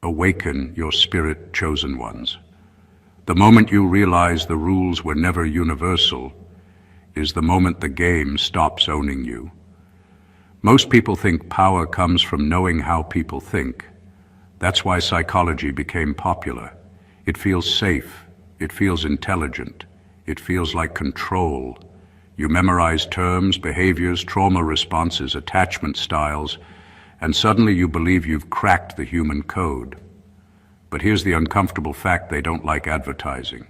Awaken your spirit chosen ones. The moment you realize the rules were never universal is the moment the game stops owning you. Most people think power comes from knowing how people think. That's why psychology became popular. It feels safe, it feels intelligent, it feels like control. You memorize terms, behaviors, trauma responses, attachment styles, and suddenly you believe you've cracked the human code. But here's the uncomfortable fact they don't like advertising.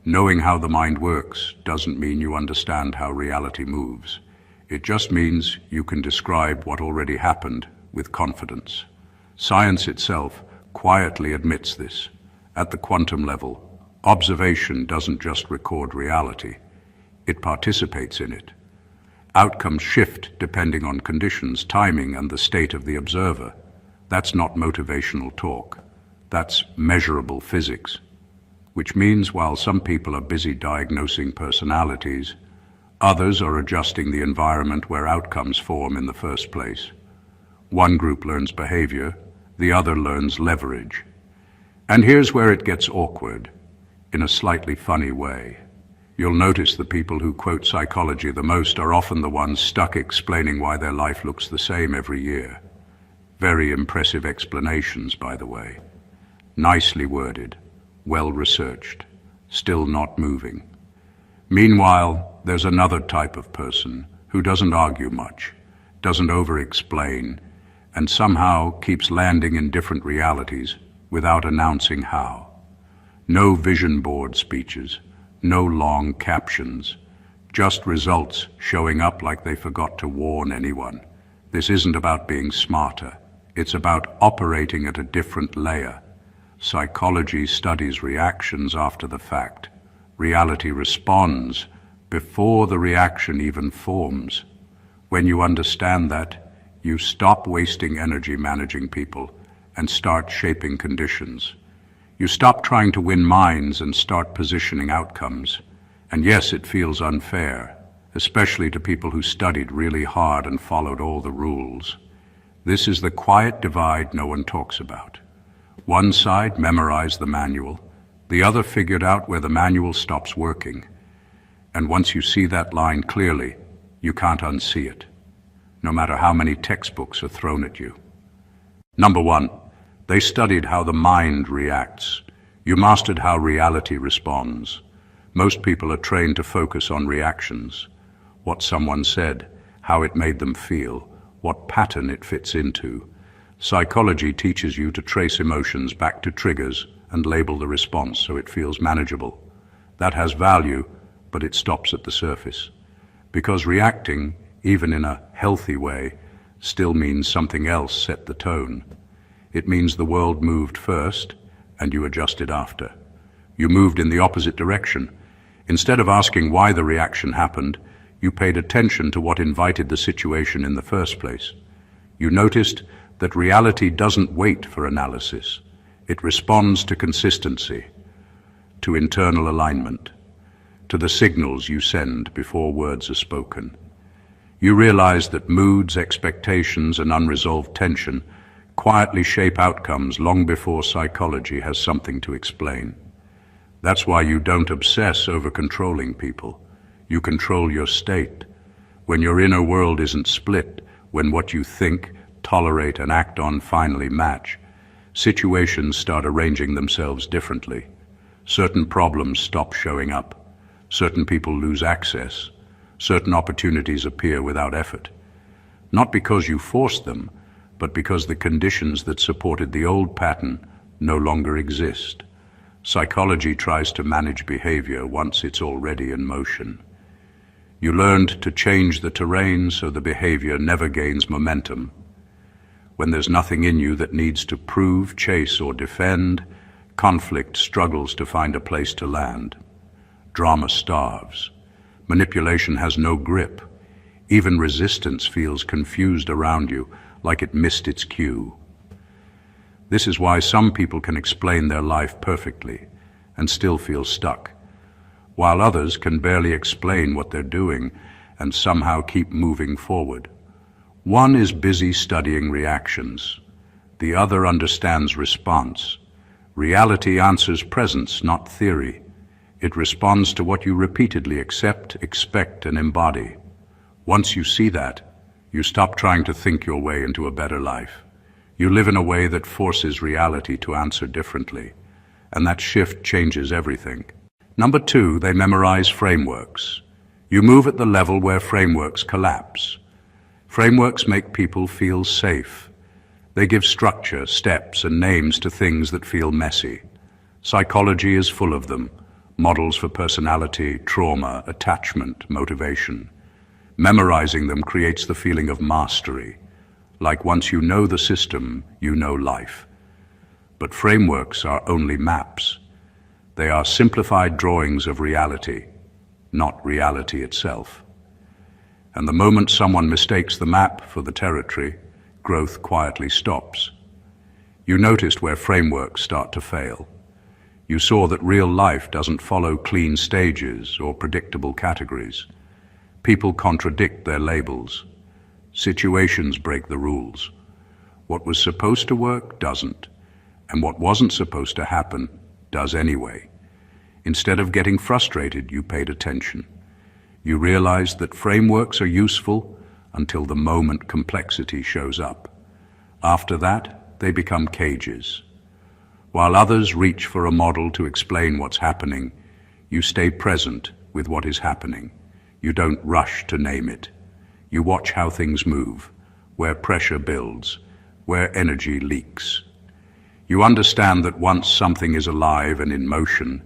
Knowing how the mind works doesn't mean you understand how reality moves. It just means you can describe what already happened with confidence. Science itself quietly admits this. At the quantum level, observation doesn't just record reality, it participates in it. Outcomes shift depending on conditions, timing, and the state of the observer. That's not motivational talk. That's measurable physics. Which means while some people are busy diagnosing personalities, others are adjusting the environment where outcomes form in the first place. One group learns behavior, the other learns leverage. And here's where it gets awkward, in a slightly funny way. You'll notice the people who quote psychology the most are often the ones stuck explaining why their life looks the same every year. Very impressive explanations, by the way. Nicely worded, well-researched, still not moving. Meanwhile, there's another type of person who doesn't argue much, doesn't over-explain, and somehow keeps landing in different realities without announcing how. No vision board speeches, no long captions, just results showing up like they forgot to warn anyone. This isn't about being smarter, it's about operating at a different layer. Psychology studies reactions after the fact. Reality responds before the reaction even forms. When you understand that, you stop wasting energy managing people and start shaping conditions. You stop trying to win minds and start positioning outcomes. And yes, it feels unfair, especially to people who studied really hard and followed all the rules. This is the quiet divide no one talks about. One side memorized the manual, the other figured out where the manual stops working. And once you see that line clearly, you can't unsee it, no matter how many textbooks are thrown at you. Number one, they studied how the mind reacts. You mastered how reality responds. Most people are trained to focus on reactions, what someone said, how it made them feel, what pattern it fits into. Psychology teaches you to trace emotions back to triggers and label the response so it feels manageable. That has value, but it stops at the surface. Because reacting, even in a healthy way, still means something else set the tone. It means the world moved first, and you adjusted after. You moved in the opposite direction. Instead of asking why the reaction happened, you paid attention to what invited the situation in the first place. You noticed that reality doesn't wait for analysis. It responds to consistency, to internal alignment, to the signals you send before words are spoken. You realize that moods, expectations, and unresolved tension quietly shape outcomes long before psychology has something to explain. That's why you don't obsess over controlling people. You control your state. When your inner world isn't split, when what you think, tolerate, and act on finally match, situations start arranging themselves differently. Certain problems stop showing up. Certain people lose access. Certain opportunities appear without effort. Not because you forced them, but because the conditions that supported the old pattern no longer exist. Psychology tries to manage behavior once it's already in motion. You learned to change the terrain so the behavior never gains momentum. When there's nothing in you that needs to prove, chase, or defend, conflict struggles to find a place to land. Drama starves. Manipulation has no grip. Even resistance feels confused around you, like it missed its cue. This is why some people can explain their life perfectly and still feel stuck, while others can barely explain what they're doing and somehow keep moving forward. One is busy studying reactions. The other understands response. Reality answers presence, not theory. It responds to what you repeatedly accept, expect, and embody. Once you see that, you stop trying to think your way into a better life. You live in a way that forces reality to answer differently, and that shift changes everything. Number 2, they memorize frameworks. You move at the level where frameworks collapse. Frameworks make people feel safe. They give structure, steps, and names to things that feel messy. Psychology is full of them. Models for personality, trauma, attachment, motivation. Memorizing them creates the feeling of mastery. Like once you know the system, you know life. But frameworks are only maps. They are simplified drawings of reality, not reality itself. And the moment someone mistakes the map for the territory, growth quietly stops. You noticed where frameworks start to fail. You saw that real life doesn't follow clean stages or predictable categories. People contradict their labels. Situations break the rules. What was supposed to work doesn't, and what wasn't supposed to happen does anyway. Instead of getting frustrated, you paid attention. You realized that frameworks are useful until the moment complexity shows up. After that, they become cages. While others reach for a model to explain what's happening, you stay present with what is happening. You don't rush to name it. You watch how things move, where pressure builds, where energy leaks. You understand that once something is alive and in motion,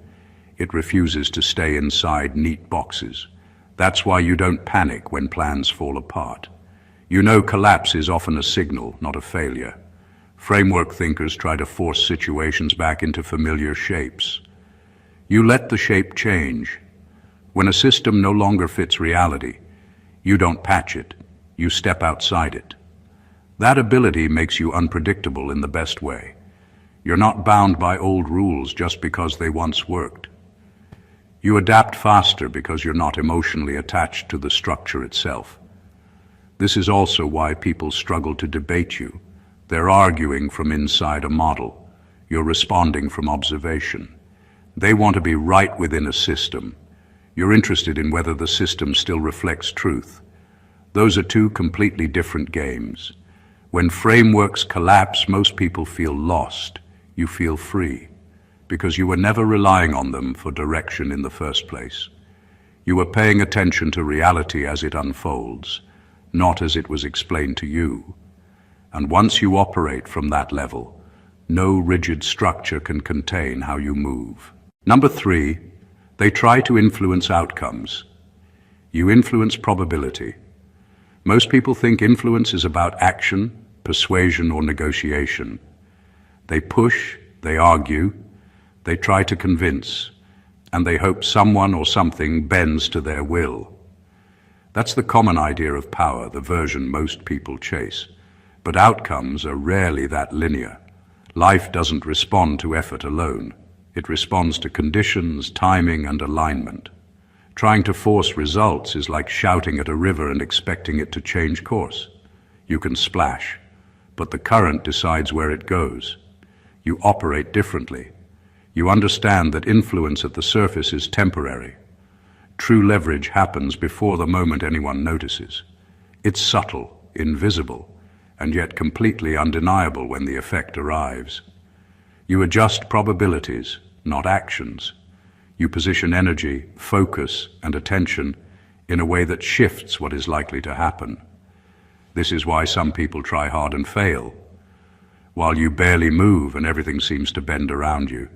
it refuses to stay inside neat boxes. That's why you don't panic when plans fall apart. You know collapse is often a signal, not a failure. Framework thinkers try to force situations back into familiar shapes. You let the shape change. When a system no longer fits reality, you don't patch it, you step outside it. That ability makes you unpredictable in the best way. You're not bound by old rules just because they once worked. You adapt faster because you're not emotionally attached to the structure itself. This is also why people struggle to debate you. They're arguing from inside a model. You're responding from observation. They want to be right within a system. You're interested in whether the system still reflects truth. Those are two completely different games. When frameworks collapse, most people feel lost. You feel free, because you were never relying on them for direction in the first place. You were paying attention to reality as it unfolds, not as it was explained to you. And once you operate from that level, no rigid structure can contain how you move. Number 3, they try to influence outcomes. You influence probability. Most people think influence is about action, persuasion, or negotiation. They push, they argue, they try to convince, and they hope someone or something bends to their will. That's the common idea of power, the version most people chase. But outcomes are rarely that linear. Life doesn't respond to effort alone. It responds to conditions, timing, and alignment. Trying to force results is like shouting at a river and expecting it to change course. You can splash, but the current decides where it goes. You operate differently. You understand that influence at the surface is temporary. True leverage happens before the moment anyone notices. It's subtle, invisible, and yet completely undeniable when the effect arrives. You adjust probabilities, not actions. You position energy, focus, and attention in a way that shifts what is likely to happen. This is why some people try hard and fail. While you barely move and everything seems to bend around you,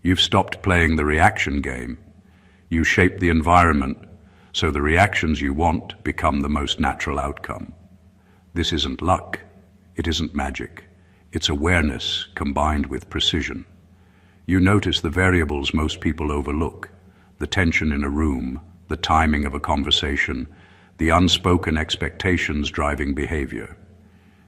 you've stopped playing the reaction game. You shape the environment so the reactions you want become the most natural outcome. This isn't luck. It isn't magic. It's awareness combined with precision. You notice the variables most people overlook: the tension in a room, the timing of a conversation, the unspoken expectations driving behavior.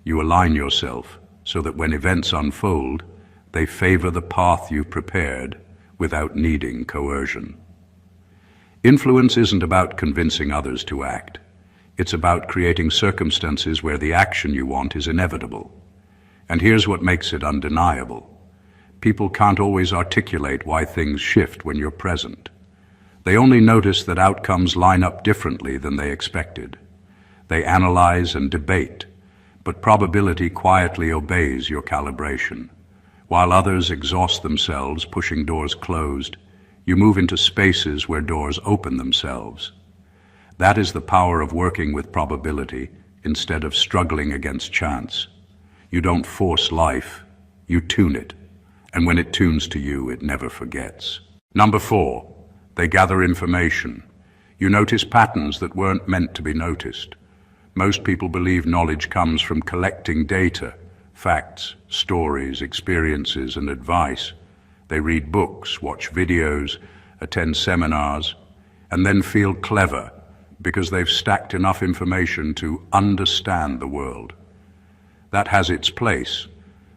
You align yourself so that when events unfold, they favor the path you've prepared without needing coercion. Influence isn't about convincing others to act. It's about creating circumstances where the action you want is inevitable. And here's what makes it undeniable. People can't always articulate why things shift when you're present. They only notice that outcomes line up differently than they expected. They analyze and debate, but probability quietly obeys your calibration. While others exhaust themselves pushing doors closed, you move into spaces where doors open themselves. That is the power of working with probability instead of struggling against chance. You don't force life, you tune it. And when it tunes to you, it never forgets. Number 4, they gather information. You notice patterns that weren't meant to be noticed. Most people believe knowledge comes from collecting data, facts, stories, experiences, and advice. They read books, watch videos, attend seminars, and then feel clever because they've stacked enough information to understand the world. That has its place,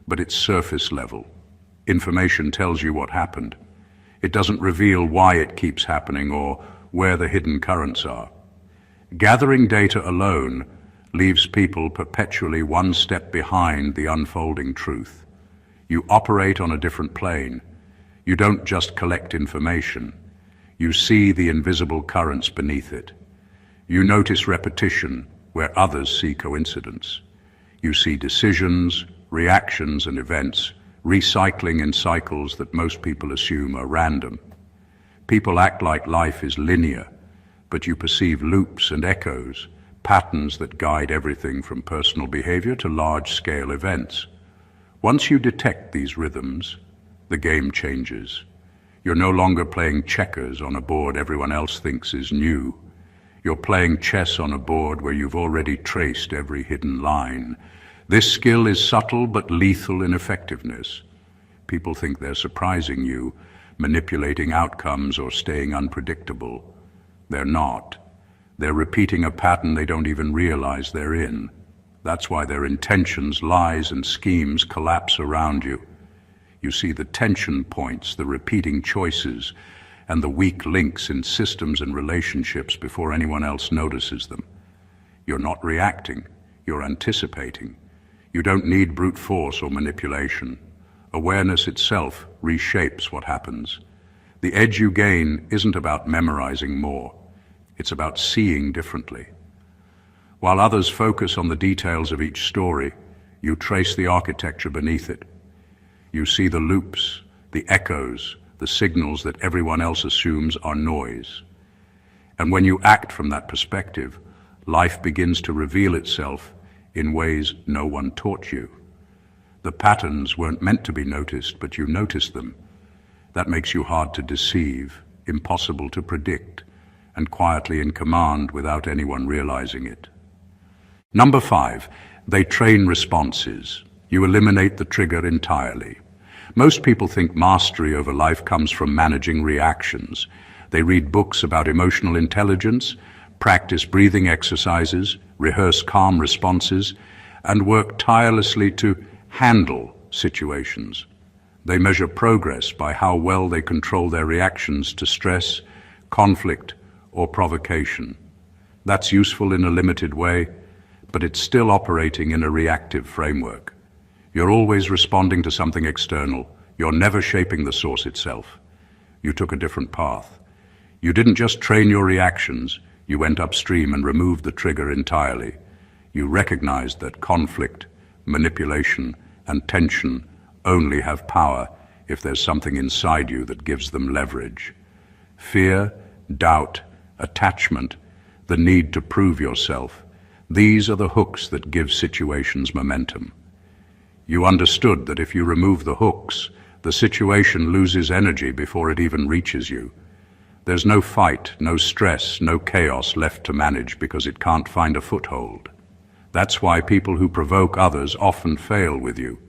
but it's surface level. Information tells you what happened. It doesn't reveal why it keeps happening or where the hidden currents are. Gathering data alone leaves people perpetually one step behind the unfolding truth. You operate on a different plane. You don't just collect information. You see the invisible currents beneath it. You notice repetition where others see coincidence. You see decisions, reactions, and events recycling in cycles that most people assume are random. People act like life is linear, but you perceive loops and echoes, patterns that guide everything from personal behavior to large-scale events. Once you detect these rhythms, the game changes. You're no longer playing checkers on a board everyone else thinks is new. You're playing chess on a board where you've already traced every hidden line. This skill is subtle but lethal in effectiveness. People think they're surprising you, manipulating outcomes or staying unpredictable. They're not. They're repeating a pattern they don't even realize they're in. That's why their intentions, lies, and schemes collapse around you. You see the tension points, the repeating choices, and the weak links in systems and relationships before anyone else notices them. You're not reacting, you're anticipating. You don't need brute force or manipulation. Awareness itself reshapes what happens. The edge you gain isn't about memorizing more. It's about seeing differently. While others focus on the details of each story, you trace the architecture beneath it. You see the loops, the echoes, the signals that everyone else assumes are noise. And when you act from that perspective, life begins to reveal itself in ways no one taught you. The patterns weren't meant to be noticed, but you noticed them. That makes you hard to deceive, impossible to predict, and quietly in command without anyone realizing it. Number 5, they train responses. You eliminate the trigger entirely. Most people think mastery over life comes from managing reactions. They read books about emotional intelligence, practice breathing exercises, rehearse calm responses, and work tirelessly to handle situations. They measure progress by how well they control their reactions to stress, conflict, or provocation. That's useful in a limited way, but it's still operating in a reactive framework. You're always responding to something external. You're never shaping the source itself. You took a different path. You didn't just train your reactions, you went upstream and removed the trigger entirely. You recognized that conflict, manipulation, and tension only have power if there's something inside you that gives them leverage. Fear, doubt, attachment, the need to prove yourself, these are the hooks that give situations momentum. You understood that if you remove the hooks, the situation loses energy before it even reaches you. There's no fight, no stress, no chaos left to manage because it can't find a foothold. That's why people who provoke others often fail with you.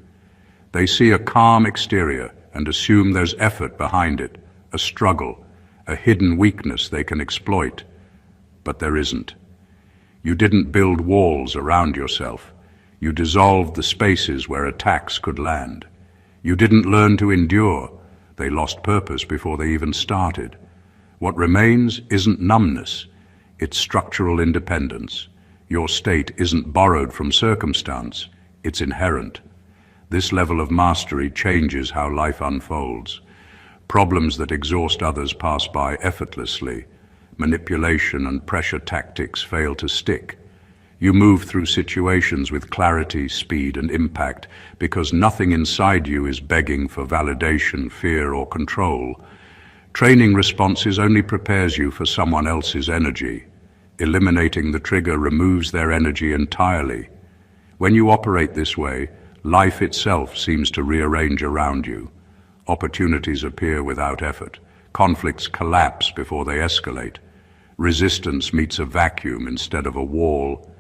They see a calm exterior and assume there's effort behind it, a struggle, a hidden weakness they can exploit. But there isn't. You didn't build walls around yourself. You dissolved the spaces where attacks could land. You didn't learn to endure. They lost purpose before they even started. What remains isn't numbness, it's structural independence. Your state isn't borrowed from circumstance, it's inherent. This level of mastery changes how life unfolds. Problems that exhaust others pass by effortlessly. Manipulation and pressure tactics fail to stick. You move through situations with clarity, speed, and impact because nothing inside you is begging for validation, fear, or control. Training responses only prepares you for someone else's energy. Eliminating the trigger removes their energy entirely. When you operate this way, life itself seems to rearrange around you. Opportunities appear without effort. Conflicts collapse before they escalate. Resistance meets a vacuum instead of a wall.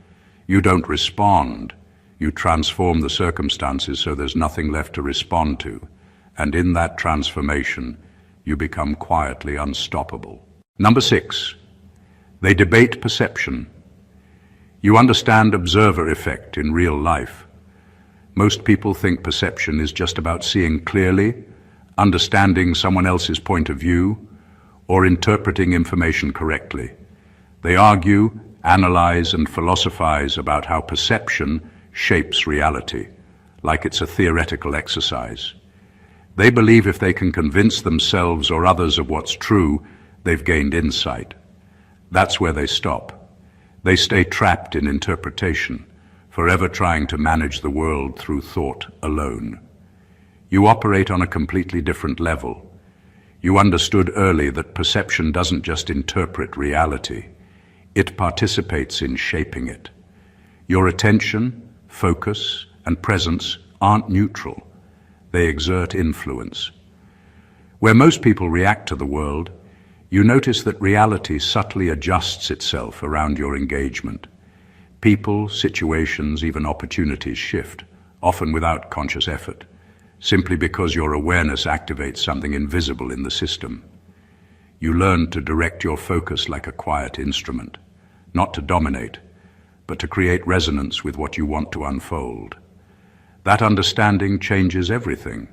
You don't respond. You transform the circumstances so there's nothing left to respond to. And in that transformation, you become quietly unstoppable. Number 6, they debate perception. You understand observer effect in real life. Most people think perception is just about seeing clearly, understanding someone else's point of view, or interpreting information correctly. They argue, analyze, and philosophize about how perception shapes reality, like it's a theoretical exercise. They believe if they can convince themselves or others of what's true, they've gained insight. That's where they stop. They stay trapped in interpretation, forever trying to manage the world through thought alone. You operate on a completely different level. You understood early that perception doesn't just interpret reality. It participates in shaping it. Your attention, focus, and presence aren't neutral. They exert influence. Where most people react to the world, you notice that reality subtly adjusts itself around your engagement. People, situations, even opportunities shift, often without conscious effort, simply because your awareness activates something invisible in the system. You learn to direct your focus like a quiet instrument, not to dominate, but to create resonance with what you want to unfold. That understanding changes everything.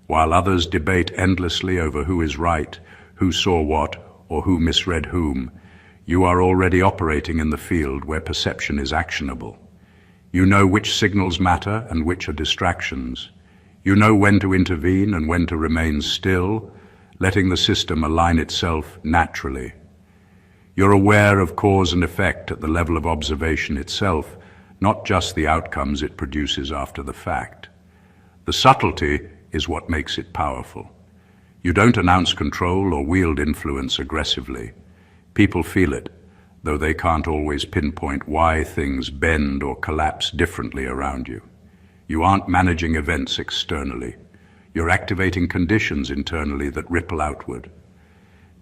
While others debate endlessly over who is right, who saw what, or who misread whom, you are already operating in the field where perception is actionable. You know which signals matter and which are distractions. You know when to intervene and when to remain still, letting the system align itself naturally. You're aware of cause and effect at the level of observation itself, not just the outcomes it produces after the fact. The subtlety is what makes it powerful. You don't announce control or wield influence aggressively. People feel it, though they can't always pinpoint why things bend or collapse differently around you. You aren't managing events externally. You're activating conditions internally that ripple outward.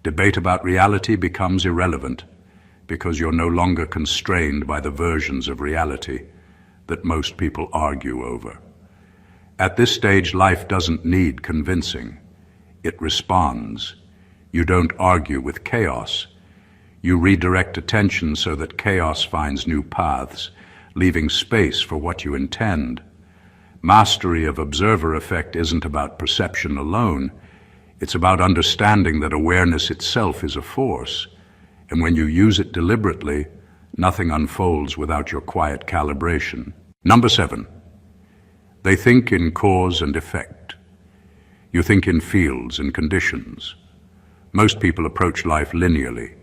Debate about reality becomes irrelevant because you're no longer constrained by the versions of reality that most people argue over. At this stage, life doesn't need convincing. It responds. You don't argue with chaos. You redirect attention so that chaos finds new paths, leaving space for what you intend. Mastery of observer effect isn't about perception alone. It's about understanding that awareness itself is a force, and when you use it deliberately, nothing unfolds without your quiet calibration. Number 7, they think in cause and effect. You think in fields and conditions. Most people approach life linearly.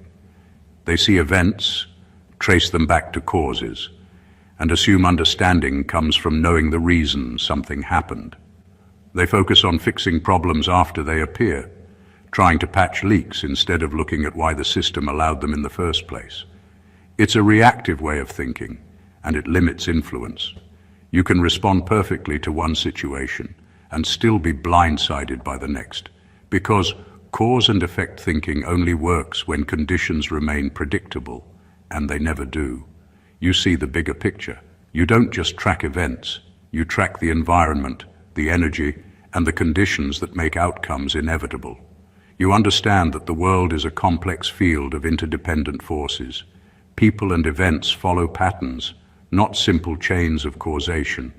They see events, trace them back to causes, and assume understanding comes from knowing the reason something happened. They focus on fixing problems after they appear, trying to patch leaks instead of looking at why the system allowed them in the first place. It's a reactive way of thinking, and it limits influence. You can respond perfectly to one situation and still be blindsided by the next, because cause and effect thinking only works when conditions remain predictable, and they never do. You see the bigger picture. You don't just track events, you track the environment, the energy, and the conditions that make outcomes inevitable. You understand that the world is a complex field of interdependent forces. People and events follow patterns, not simple chains of causation.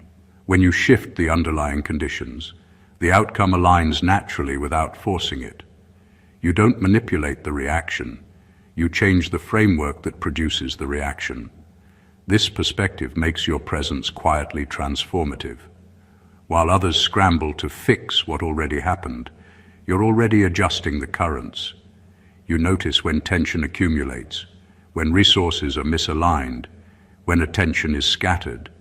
When you shift the underlying conditions, the outcome aligns naturally without forcing it. You don't manipulate the reaction. You change the framework that produces the reaction. This perspective makes your presence quietly transformative. While others scramble to fix what already happened, you're already adjusting the currents. You notice when tension accumulates, when resources are misaligned, when attention is scattered.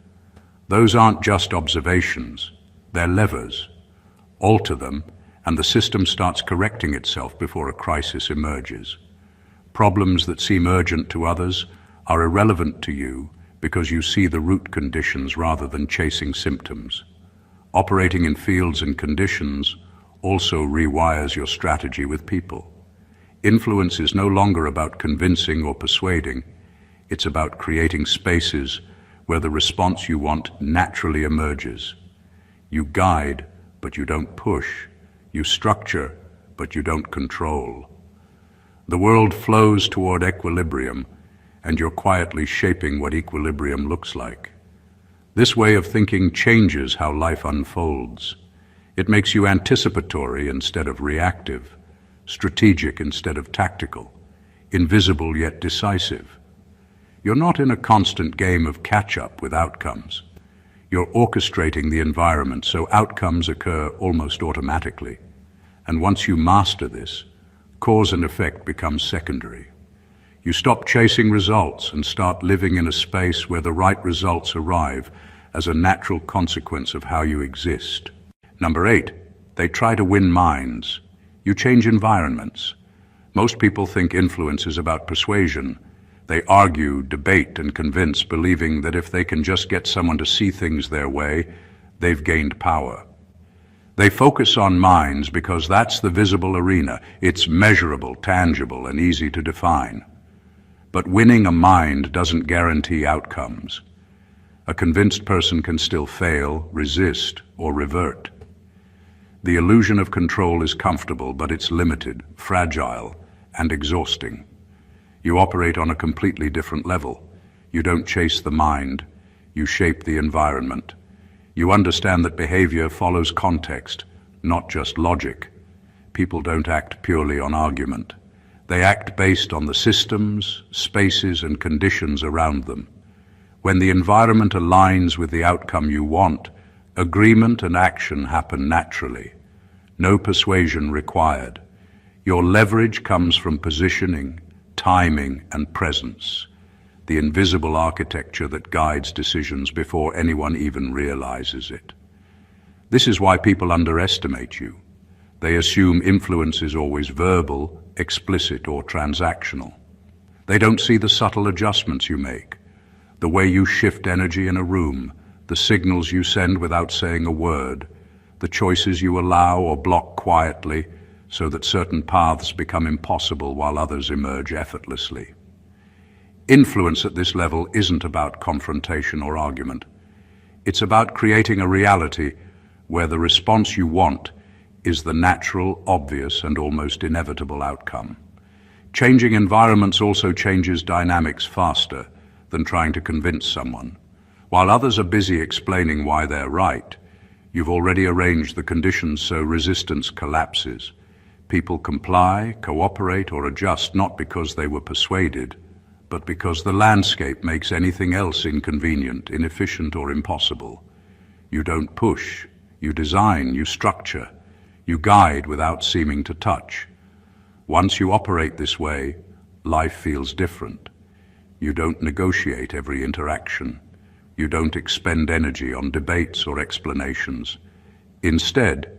Those aren't just observations, they're levers. Alter them, and the system starts correcting itself before a crisis emerges. Problems that seem urgent to others are irrelevant to you because you see the root conditions rather than chasing symptoms. Operating in fields and conditions also rewires your strategy with people. Influence is no longer about convincing or persuading. It's about creating spaces where the response you want naturally emerges. You guide, but you don't push. You structure, but you don't control. The world flows toward equilibrium, and you're quietly shaping what equilibrium looks like. This way of thinking changes how life unfolds. It makes you anticipatory instead of reactive, strategic instead of tactical, invisible yet decisive. You're not in a constant game of catch-up with outcomes. You're orchestrating the environment so outcomes occur almost automatically. And once you master this, cause and effect becomes secondary. You stop chasing results and start living in a space where the right results arrive as a natural consequence of how you exist. Number 8, they try to win minds. You change environments. Most people think influence is about persuasion. They argue, debate, and convince, believing that if they can just get someone to see things their way, they've gained power. They focus on minds because that's the visible arena. It's measurable, tangible, and easy to define. But winning a mind doesn't guarantee outcomes. A convinced person can still fail, resist, or revert. The illusion of control is comfortable, but it's limited, fragile, and exhausting. You operate on a completely different level. You don't chase the mind, you shape the environment. You understand that behavior follows context, not just logic. People don't act purely on argument. They act based on the systems, spaces, and conditions around them. When the environment aligns with the outcome you want, agreement and action happen naturally. No persuasion required. Your leverage comes from positioning, timing, and presence, the invisible architecture that guides decisions before anyone even realizes it. This is why people underestimate you. They assume influence is always verbal, explicit, or transactional. They don't see the subtle adjustments you make, the way you shift energy in a room, the signals you send without saying a word, the choices you allow or block quietly so that certain paths become impossible while others emerge effortlessly. Influence at this level isn't about confrontation or argument. It's about creating a reality where the response you want is the natural, obvious, and almost inevitable outcome. Changing environments also changes dynamics faster than trying to convince someone. While others are busy explaining why they're right, you've already arranged the conditions so resistance collapses. People comply, cooperate, or adjust not because they were persuaded, but because the landscape makes anything else inconvenient, inefficient, or impossible. You don't push, you design, you structure, you guide without seeming to touch. Once you operate this way, life feels different. You don't negotiate every interaction. You don't expend energy on debates or explanations. Instead,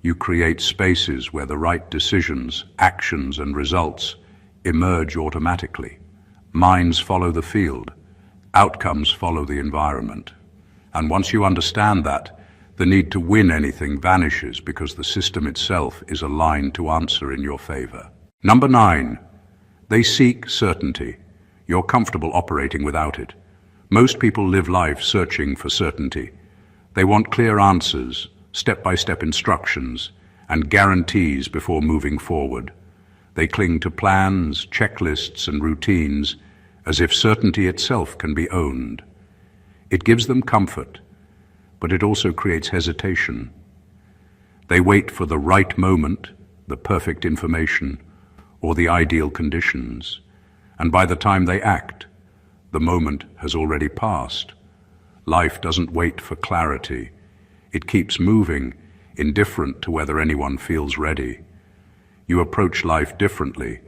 you create spaces where the right decisions, actions, and results emerge automatically. Minds follow the field. Outcomes follow the environment. And once you understand that, the need to win anything vanishes because the system itself is aligned to answer in your favor. Number 9, they seek certainty. You're comfortable operating without it. Most people live life searching for certainty. They want clear answers, step-by-step instructions, and guarantees before moving forward. They cling to plans, checklists, and routines as if certainty itself can be owned. It gives them comfort, but it also creates hesitation. They wait for the right moment, the perfect information, or the ideal conditions, and by the time they act, the moment has already passed. Life doesn't wait for clarity. It keeps moving, indifferent to whether anyone feels ready. You approach life differently.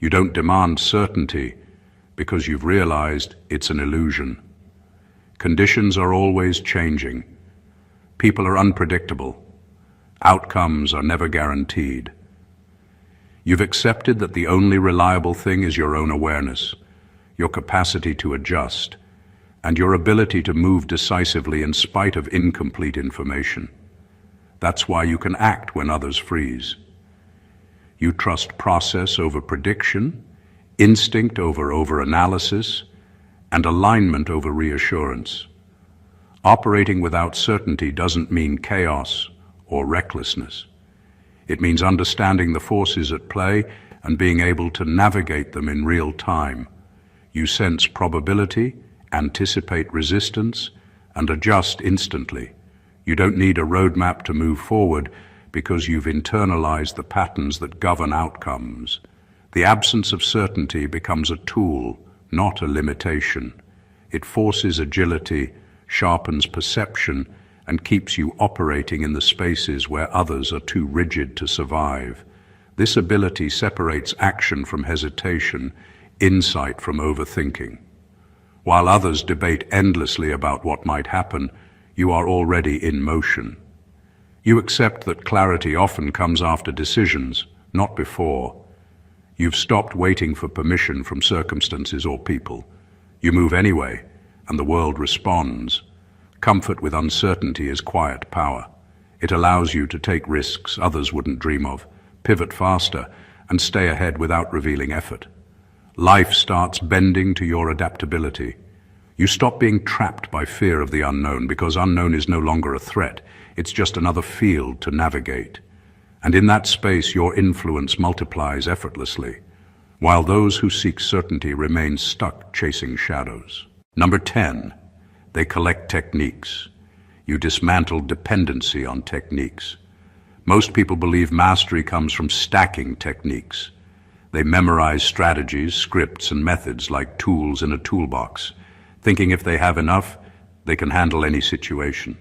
You don't demand certainty because you've realized it's an illusion. Conditions are always changing. People are unpredictable. Outcomes are never guaranteed. You've accepted that the only reliable thing is your own awareness, your capacity to adjust, and your ability to move decisively in spite of incomplete information. That's why you can act when others freeze. You trust process over prediction, instinct over overanalysis, and alignment over reassurance. Operating without certainty doesn't mean chaos or recklessness. It means understanding the forces at play and being able to navigate them in real time. You sense probability, anticipate resistance, and adjust instantly. You don't need a roadmap to move forward because you've internalized the patterns that govern outcomes. The absence of certainty becomes a tool, not a limitation. It forces agility, sharpens perception, and keeps you operating in the spaces where others are too rigid to survive. This ability separates action from hesitation, insight from overthinking. While others debate endlessly about what might happen, you are already in motion. You accept that clarity often comes after decisions, not before. You've stopped waiting for permission from circumstances or people. You move anyway, and the world responds. Comfort with uncertainty is quiet power. It allows you to take risks others wouldn't dream of, pivot faster, and stay ahead without revealing effort. Life starts bending to your adaptability. You stop being trapped by fear of the unknown because unknown is no longer a threat. It's just another field to navigate. And in that space, your influence multiplies effortlessly, while those who seek certainty remain stuck chasing shadows. Number 10, they collect techniques. You dismantle dependency on techniques. Most people believe mastery comes from stacking techniques. They memorize strategies, scripts, and methods like tools in a toolbox, thinking if they have enough, they can handle any situation.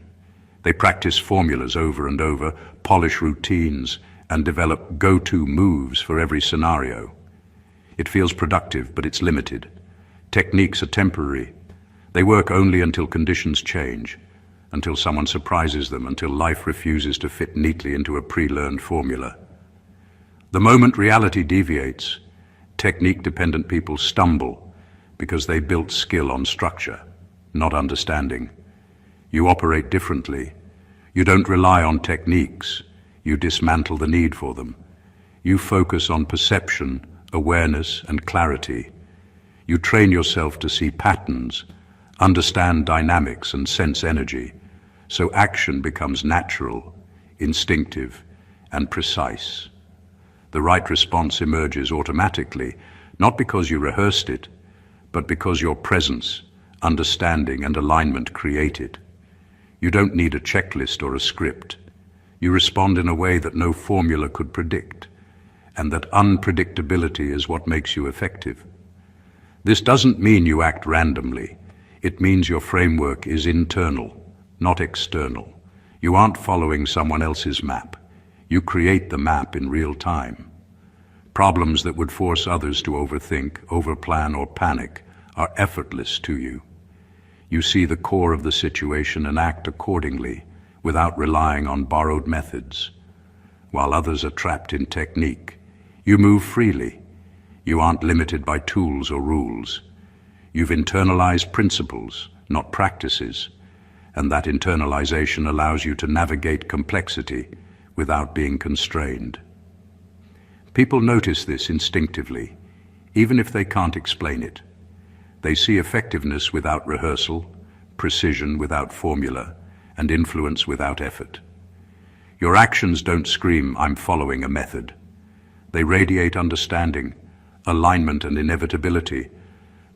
They practice formulas over and over, polish routines, and develop go-to moves for every scenario. It feels productive, but it's limited. Techniques are temporary. They work only until conditions change, until someone surprises them, until life refuses to fit neatly into a pre-learned formula. The moment reality deviates, technique-dependent people stumble because they built skill on structure, not understanding. You operate differently. You don't rely on techniques. You dismantle the need for them. You focus on perception, awareness, and clarity. You train yourself to see patterns, understand dynamics, and sense energy, so action becomes natural, instinctive, and precise. The right response emerges automatically, not because you rehearsed it, but because your presence, understanding, and alignment create it. You don't need a checklist or a script. You respond in a way that no formula could predict, and that unpredictability is what makes you effective. This doesn't mean you act randomly. It means your framework is internal, not external. You aren't following someone else's map. You create the map in real time. Problems that would force others to overthink, overplan, or panic are effortless to you. You see the core of the situation and act accordingly without relying on borrowed methods. While others are trapped in technique, you move freely. You aren't limited by tools or rules. You've internalized principles, not practices, and that internalization allows you to navigate complexity without being constrained. People notice this instinctively, even if they can't explain it. They see effectiveness without rehearsal, precision without formula, and influence without effort. Your actions don't scream, "I'm following a method." They radiate understanding, alignment, and inevitability.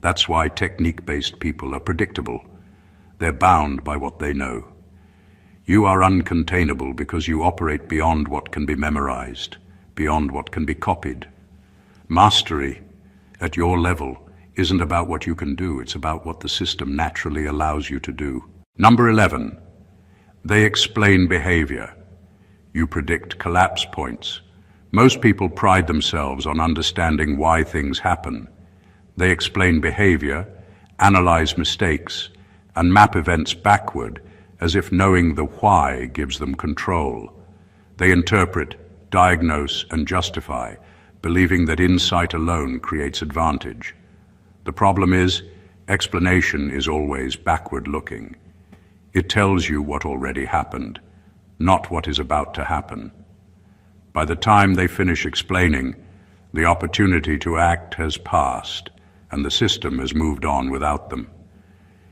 That's why technique-based people are predictable. They're bound by what they know. You are uncontainable because you operate beyond what can be memorized, beyond what can be copied. Mastery, at your level, isn't about what you can do, it's about what the system naturally allows you to do. Number 11, They explain behavior. You predict collapse points. Most people pride themselves on understanding why things happen. They explain behavior, analyze mistakes, and map events backward as if knowing the why gives them control. They interpret, diagnose, and justify, believing that insight alone creates advantage. The problem is, explanation is always backward-looking. It tells you what already happened, not what is about to happen. By the time they finish explaining, the opportunity to act has passed, and the system has moved on without them.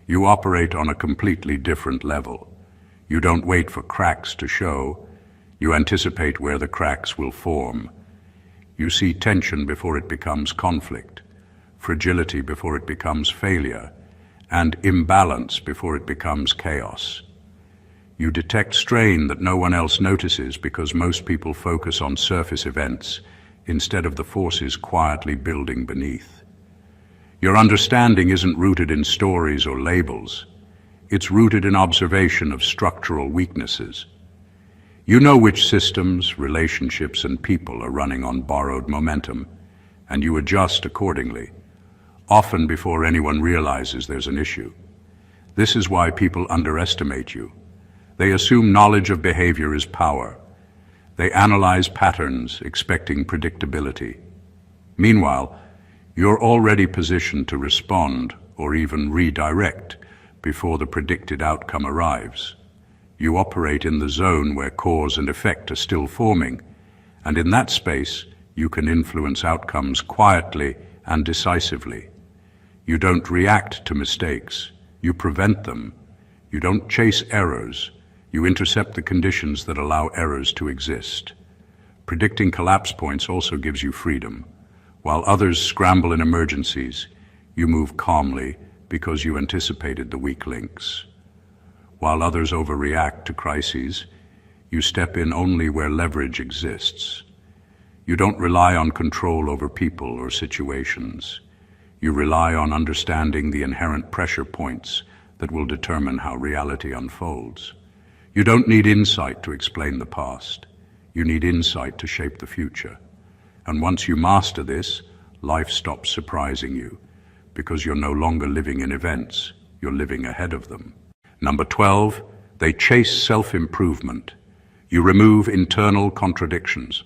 You operate on a completely different level. You don't wait for cracks to show. You anticipate where the cracks will form. You see tension before it becomes conflict, fragility before it becomes failure, and imbalance before it becomes chaos. You detect strain that no one else notices because most people focus on surface events instead of the forces quietly building beneath. Your understanding isn't rooted in stories or labels. It's rooted in observation of structural weaknesses. You know which systems, relationships, and people are running on borrowed momentum, and you adjust accordingly, often before anyone realizes there's an issue. This is why people underestimate you. They assume knowledge of behavior is power. They analyze patterns, expecting predictability. Meanwhile, you're already positioned to respond or even redirect before the predicted outcome arrives. You operate in the zone where cause and effect are still forming, and in that space, you can influence outcomes quietly and decisively. You don't react to mistakes, you prevent them. You don't chase errors, you intercept the conditions that allow errors to exist. Predicting collapse points also gives you freedom. While others scramble in emergencies, you move calmly because you anticipated the weak links. While others overreact to crises, you step in only where leverage exists. You don't rely on control over people or situations. You rely on understanding the inherent pressure points that will determine how reality unfolds. You don't need insight to explain the past. You need insight to shape the future. And once you master this, life stops surprising you, because you're no longer living in events, you're living ahead of them. Number 12, they chase self-improvement. You remove internal contradictions.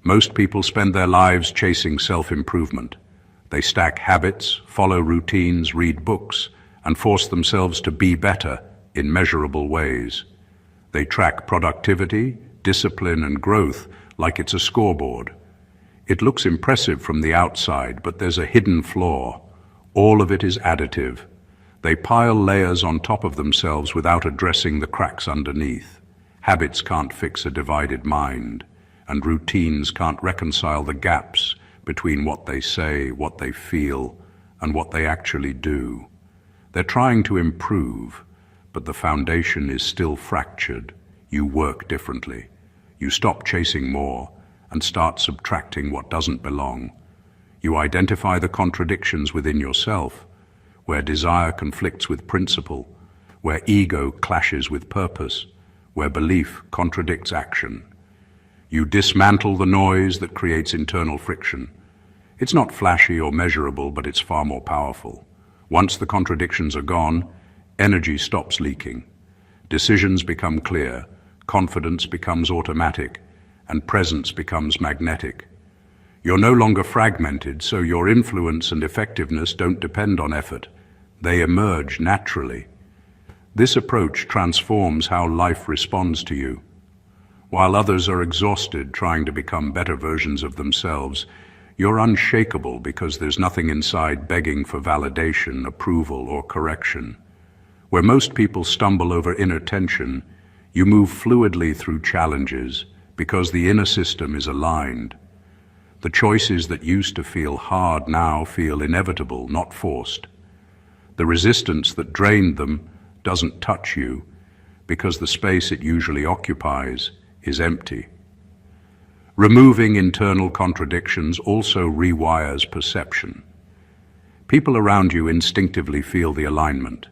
Most people spend their lives chasing self-improvement. They stack habits, follow routines, read books, and force themselves to be better in measurable ways. They track productivity, discipline, and growth like it's a scoreboard. It looks impressive from the outside, but there's a hidden flaw. All of it is additive. They pile layers on top of themselves without addressing the cracks underneath. Habits can't fix a divided mind, and routines can't reconcile the gaps between what they say, what they feel, and what they actually do. They're trying to improve, but the foundation is still fractured. You work differently. You stop chasing more and start subtracting what doesn't belong. You identify the contradictions within yourself, where desire conflicts with principle, where ego clashes with purpose, where belief contradicts action. You dismantle the noise that creates internal friction. It's not flashy or measurable, but it's far more powerful. Once the contradictions are gone, energy stops leaking. Decisions become clear, confidence becomes automatic, and presence becomes magnetic. You're no longer fragmented, so your influence and effectiveness don't depend on effort. They emerge naturally. This approach transforms how life responds to you. While others are exhausted trying to become better versions of themselves, you're unshakable because there's nothing inside begging for validation, approval, or correction. Where most people stumble over inner tension, you move fluidly through challenges because the inner system is aligned. The choices that used to feel hard now feel inevitable, not forced. The resistance that drained them doesn't touch you because the space it usually occupies is empty. Removing internal contradictions also rewires perception. People around you instinctively feel the alignment,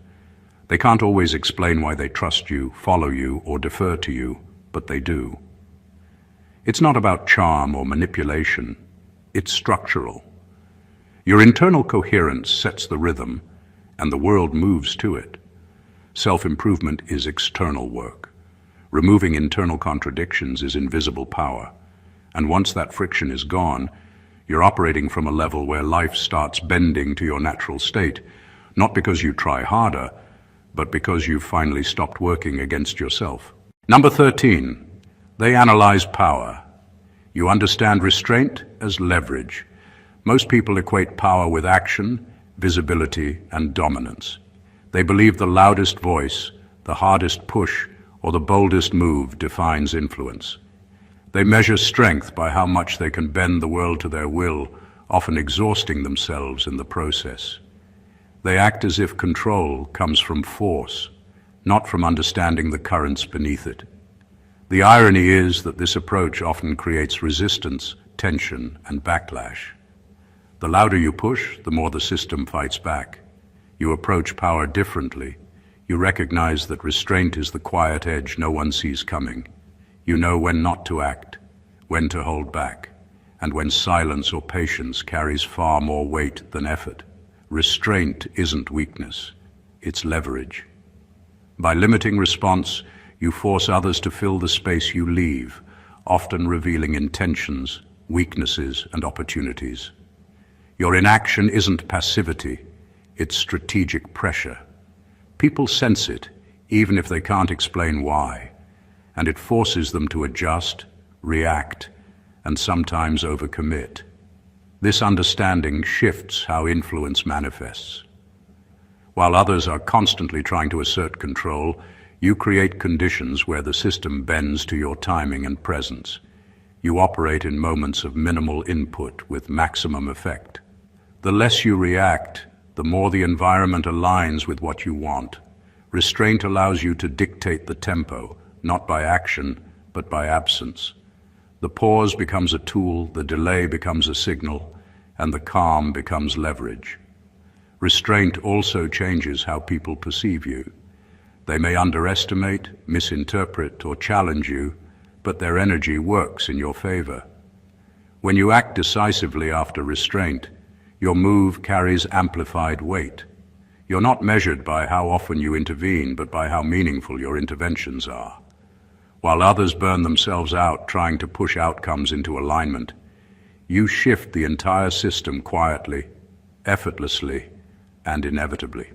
They can't always explain why they trust you, follow you, or defer to you, but they do. It's not about charm or manipulation. It's structural. Your internal coherence sets the rhythm, and the world moves to it. Self-improvement is external work. Removing internal contradictions is invisible power. And once that friction is gone, you're operating from a level where life starts bending to your natural state, not because you try harder, but because you've finally stopped working against yourself. Number 13, they analyze power. You understand restraint as leverage. Most people equate power with action, visibility, and dominance. They believe the loudest voice, the hardest push, or the boldest move defines influence. They measure strength by how much they can bend the world to their will, often exhausting themselves in the process. They act as if control comes from force, not from understanding the currents beneath it. The irony is that this approach often creates resistance, tension, and backlash. The louder you push, the more the system fights back. You approach power differently. You recognize that restraint is the quiet edge no one sees coming. You know when not to act, when to hold back, and when silence or patience carries far more weight than effort. Restraint isn't weakness, it's leverage. By limiting response, you force others to fill the space you leave, often revealing intentions, weaknesses, and opportunities. Your inaction isn't passivity, it's strategic pressure. People sense it, even if they can't explain why, and it forces them to adjust, react, and sometimes overcommit. This understanding shifts how influence manifests. While others are constantly trying to assert control, you create conditions where the system bends to your timing and presence. You operate in moments of minimal input with maximum effect. The less you react, the more the environment aligns with what you want. Restraint allows you to dictate the tempo, not by action, but by absence. The pause becomes a tool, the delay becomes a signal, and the calm becomes leverage. Restraint also changes how people perceive you. They may underestimate, misinterpret, or challenge you, but their energy works in your favor. When you act decisively after restraint, your move carries amplified weight. You're not measured by how often you intervene, but by how meaningful your interventions are. While others burn themselves out trying to push outcomes into alignment, you shift the entire system quietly, effortlessly, and inevitably.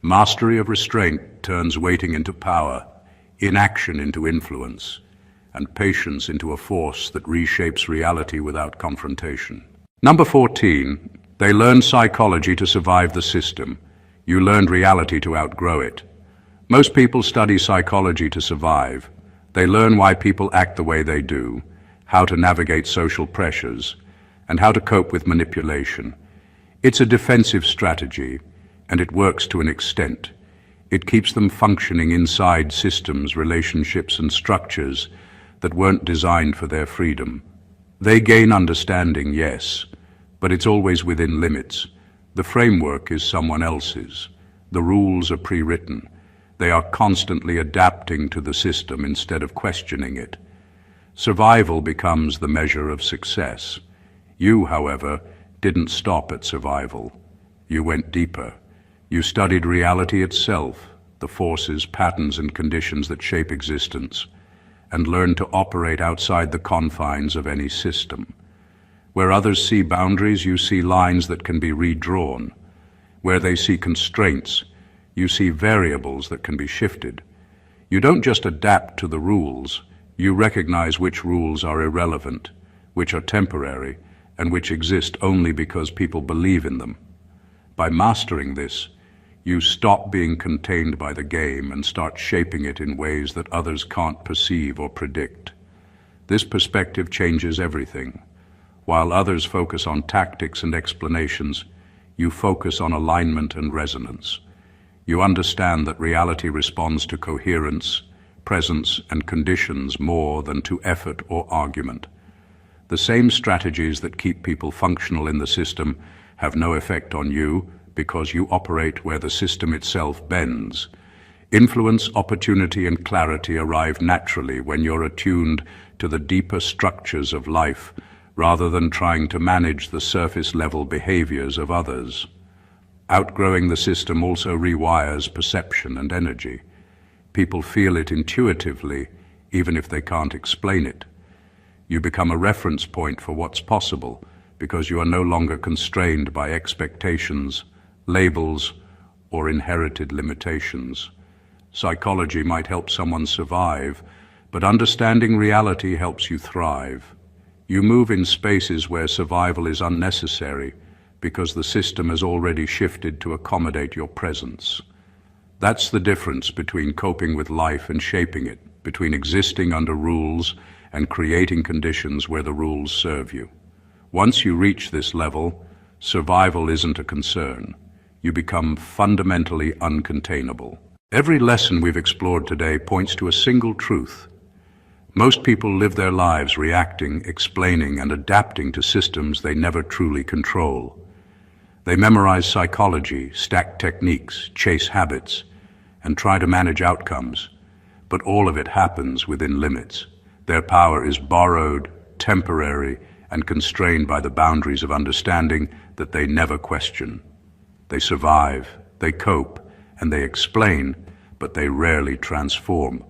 Mastery of restraint turns waiting into power, inaction into influence, and patience into a force that reshapes reality without confrontation. Number 14, they learn psychology to survive the system. You learned reality to outgrow it. Most people study psychology to survive. They learn why people act the way they do, how to navigate social pressures, and how to cope with manipulation. It's a defensive strategy, and it works to an extent. It keeps them functioning inside systems, relationships, and structures that weren't designed for their freedom. They gain understanding, yes, but it's always within limits. The framework is someone else's. The rules are pre-written. They are constantly adapting to the system instead of questioning it. Survival becomes the measure of success. You, however, didn't stop at survival. You went deeper. You studied reality itself, the forces, patterns, and conditions that shape existence, and learned to operate outside the confines of any system. Where others see boundaries, you see lines that can be redrawn. Where they see constraints, you see variables that can be shifted. You don't just adapt to the rules, you recognize which rules are irrelevant, which are temporary, and which exist only because people believe in them. By mastering this, you stop being contained by the game and start shaping it in ways that others can't perceive or predict. This perspective changes everything. While others focus on tactics and explanations, you focus on alignment and resonance. You understand that reality responds to coherence, presence, and conditions more than to effort or argument. The same strategies that keep people functional in the system have no effect on you because you operate where the system itself bends. Influence, opportunity, and clarity arrive naturally when you're attuned to the deeper structures of life rather than trying to manage the surface-level behaviors of others. Outgrowing the system also rewires perception and energy. People feel it intuitively, even if they can't explain it. You become a reference point for what's possible because you are no longer constrained by expectations, labels, or inherited limitations. Psychology might help someone survive, but understanding reality helps you thrive. You move in spaces where survival is unnecessary because the system has already shifted to accommodate your presence. That's the difference between coping with life and shaping it, between existing under rules and creating conditions where the rules serve you. Once you reach this level, survival isn't a concern. You become fundamentally uncontainable. Every lesson we've explored today points to a single truth. Most people live their lives reacting, explaining, and adapting to systems they never truly control. They memorize psychology, stack techniques, chase habits, and try to manage outcomes, but all of it happens within limits. Their power is borrowed, temporary, and constrained by the boundaries of understanding that they never question. They survive, they cope, and they explain, but they rarely transform.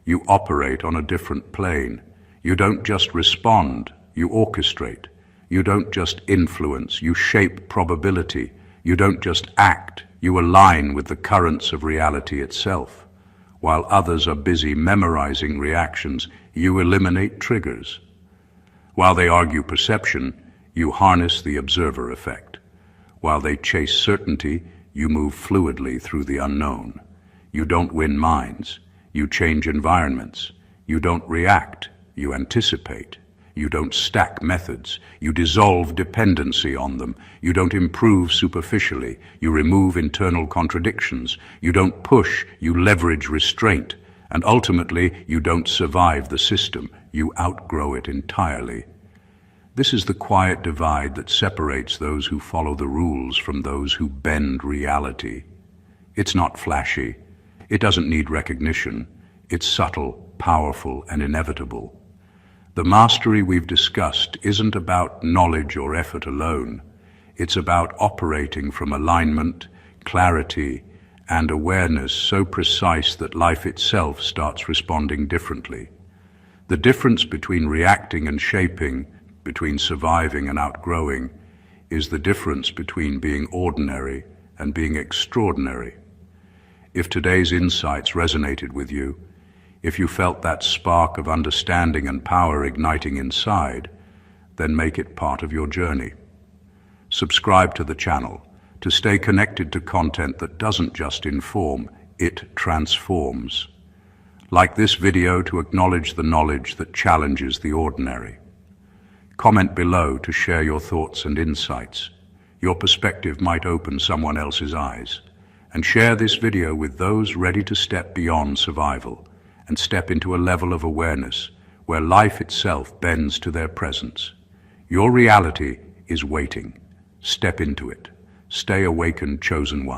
You operate on a different plane. You don't just respond, you orchestrate. You don't just influence, you shape probability. You don't just act, you align with the currents of reality itself. While others are busy memorizing reactions, you eliminate triggers. While they argue perception, you harness the observer effect. While they chase certainty, you move fluidly through the unknown. You don't win minds, you change environments. You don't react, you anticipate. You don't stack methods, you dissolve dependency on them. You don't improve superficially, you remove internal contradictions. You don't push, you leverage restraint. And ultimately, you don't survive the system, you outgrow it entirely. This is the quiet divide that separates those who follow the rules from those who bend reality. It's not flashy, it doesn't need recognition. It's subtle, powerful, and inevitable. The mastery we've discussed isn't about knowledge or effort alone. It's about operating from alignment, clarity, and awareness so precise that life itself starts responding differently. The difference between reacting and shaping, between surviving and outgrowing, is the difference between being ordinary and being extraordinary. If today's insights resonated with you, if you felt that spark of understanding and power igniting inside, then make it part of your journey. Subscribe to the channel to stay connected to content that doesn't just inform, it transforms. Like this video to acknowledge the knowledge that challenges the ordinary. Comment below to share your thoughts and insights. Your perspective might open someone else's eyes. And share this video with those ready to step beyond survival and step into a level of awareness where life itself bends to their presence. Your reality is waiting. Step into it. Stay awakened, chosen one.